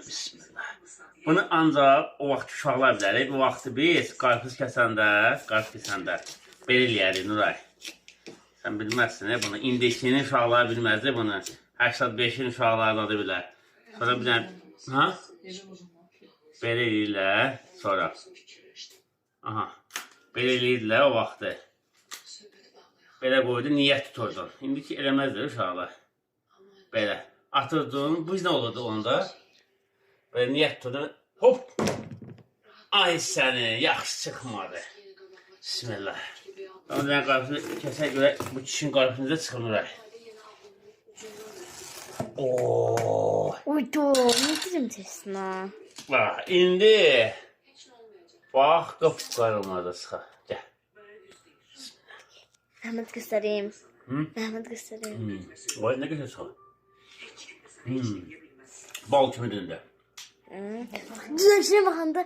Bismillah. Bunu ancaq o vaxt uşaqlar bilərik. Bu vaxtı biz qarpız kəsəndə, belə eləyərik Nuray. Sən bilməzsin bunu. İndikinin uşaqları bilməzdi bunu. 85-in uşaqları da bilər. Sonra bir dənə, ha? Belə eləyirlər. Sonra. Aha. Belə eləyirlər o vaxtı. Belə qoydu, niyyət tuturdun. İndiki eləməzdir uşaqlar. Belə. Atırdın. Bu nə olurdu onda? Böyle niyyət tutun. Hop. Ay səni. Yaxşı çıxmadı. Bismillah. Ama ben qarpızı kəsək görə bu kişinin qarpızınıza çıxılmır. Ooo. Uydu. Ne dedim testina? Bax, indi. Bax, qıpqarılmada çıxar. Gəl. Mehmet göstereyim. Mehmet göstereyim. Vay, nə gözəl çıxar. Bal kimi döndü. Düzəlişinə baxanda